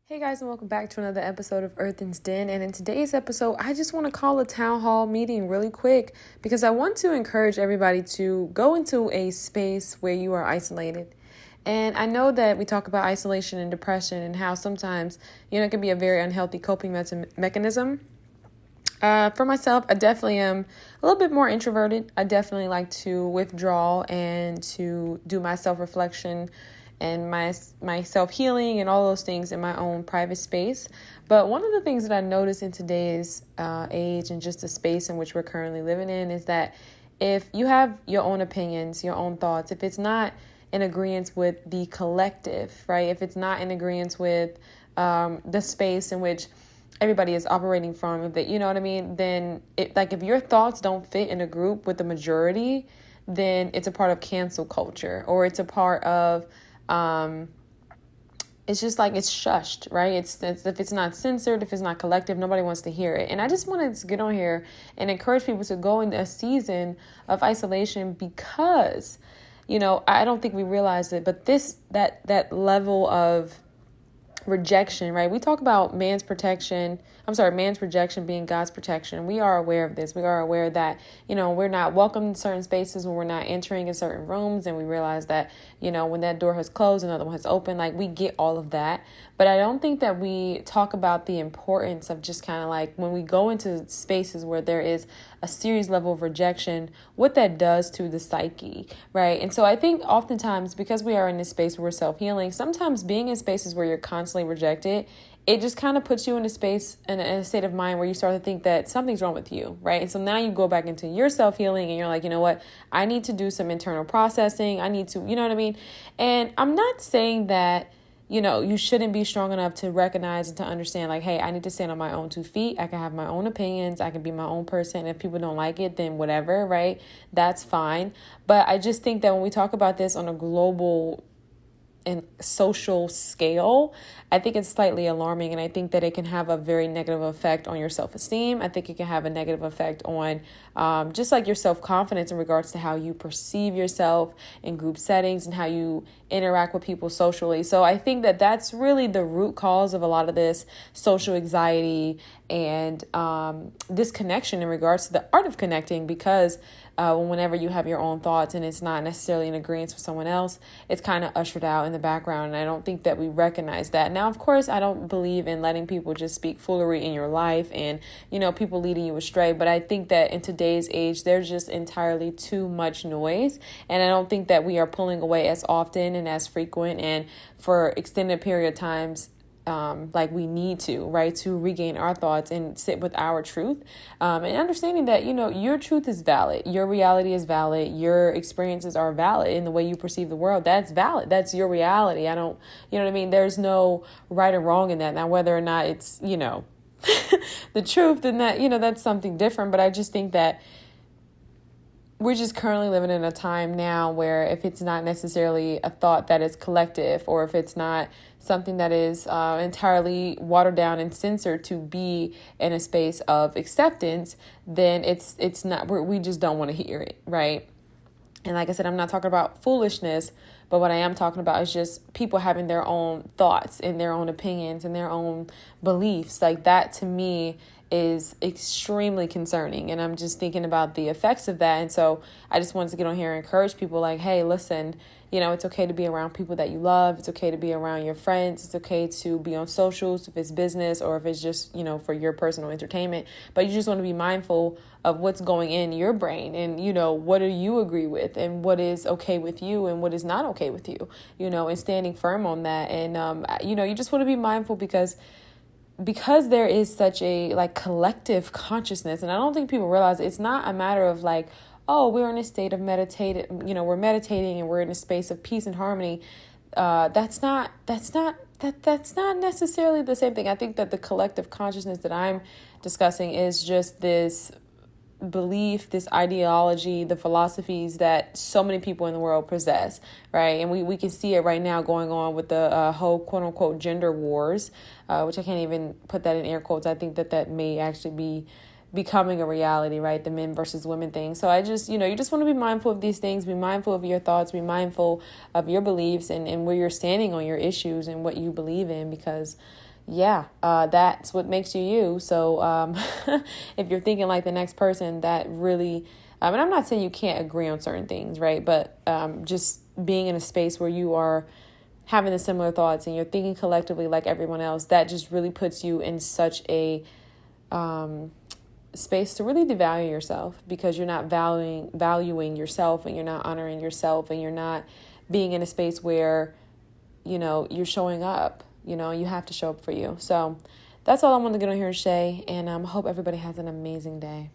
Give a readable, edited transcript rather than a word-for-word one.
Hey guys, and welcome back to another episode of Earthen's Den. And in today's episode, I just want to call a town hall meeting really quick because I want to encourage everybody to go into a space where you are isolated. And I know that we talk about isolation and depression and how sometimes, it can be a very unhealthy coping mechanism. For myself, I definitely am a little bit more introverted. I definitely like to withdraw and to do my self-reflection and my self-healing and all those things in my own private space. But one of the things that I notice in today's age and just the space in which we're currently living in is that if you have your own opinions, your own thoughts, if it's not in agreement with the collective, right? If it's not in agreement with the space in which everybody is operating from, if that, you know what I mean, then if your thoughts don't fit in a group with the majority, then it's a part of cancel culture, or it's a part of it's just like it's shushed, right? It's if it's not censored, if it's not collective, nobody wants to hear it. And I just wanted to get on here and encourage people to go into a season of isolation because, I don't think we realize it, but that level of rejection, right? We talk about man's projection being God's protection. We are aware of this. We are aware that, we're not welcome in certain spaces when we're not entering in certain rooms. And we realize that, when that door has closed, another one has opened, like we get all of that. But I don't think that we talk about the importance of just kind of like when we go into spaces where there is a serious level of rejection, what that does to the psyche, right? And so I think oftentimes because we are in this space where we're self-healing, sometimes being in spaces where you're constantly rejected, it just kind of puts you in a space in a state of mind where you start to think that something's wrong with you, right? And so now you go back into your self-healing and you're like, you know what? I need to do some internal processing. I need to, you know what I mean? And I'm not saying that, you shouldn't be strong enough to recognize and to understand like, hey, I need to stand on my own 2 feet. I can have my own opinions. I can be my own person. If people don't like it, then whatever, right? That's fine. But I just think that when we talk about this on a global and social scale, I think it's slightly alarming, and I think that it can have a very negative effect on your self-esteem. I think it can have a negative effect on just like your self-confidence in regards to how you perceive yourself in group settings and how you interact with people socially. So I think that that's really the root cause of a lot of this social anxiety and disconnection in regards to the art of connecting, because whenever you have your own thoughts and it's not necessarily in agreement with someone else, it's kind of ushered out in the background. And I don't think that we recognize that. Now, of course, I don't believe in letting people just speak foolery in your life and, people leading you astray. But I think that in today's age, there's just entirely too much noise. And I don't think that we are pulling away as often and as frequent and for extended period of times like we need to, right, to regain our thoughts and sit with our truth, and understanding that, your truth is valid. Your reality is valid. Your experiences are valid in the way you perceive the world. That's valid. That's your reality. I don't, you know what I mean? There's no right or wrong in that. Now, whether or not it's, the truth, then that, that's something different. But I just think that we're just currently living in a time now where if it's not necessarily a thought that is collective, or if it's not something that is entirely watered down and censored to be in a space of acceptance, then it's not, we just don't want to hear it, right? And like I said, I'm not talking about foolishness, but what I am talking about is just people having their own thoughts and their own opinions and their own beliefs. Like that to me is extremely concerning. And I'm just thinking about the effects of that. And so I just wanted to get on here and encourage people like, hey, listen, it's okay to be around people that you love. It's okay to be around your friends. It's okay to be on socials if it's business or if it's just, for your personal entertainment. But you just want to be mindful of what's going in your brain and, what do you agree with and what is okay with you and what is not okay with you, and standing firm on that. And, you just want to be mindful because there is such a like collective consciousness. And I don't think people realize it's not a matter of like, oh, we're in a state of meditative, we're meditating and we're in a space of peace and harmony. That's not necessarily the same thing. I think that the collective consciousness that I'm discussing is just this belief, this ideology, the philosophies that so many people in the world possess, right? And we can see it right now going on with the whole quote unquote gender wars, which I can't even put that in air quotes. I think that may actually be becoming a reality, right? The men versus women thing. So I just, you just want to be mindful of these things, be mindful of your thoughts, be mindful of your beliefs and where you're standing on your issues and what you believe in, because that's what makes you you. So if you're thinking like the next person, that really, and I'm not saying you can't agree on certain things, right? But just being in a space where you are having the similar thoughts and you're thinking collectively like everyone else, that just really puts you in such a space to really devalue yourself, because you're not valuing yourself, and you're not honoring yourself, and you're not being in a space where, you're showing up. You have to show up for you. So that's all I wanted to get on here and say, and I hope everybody has an amazing day.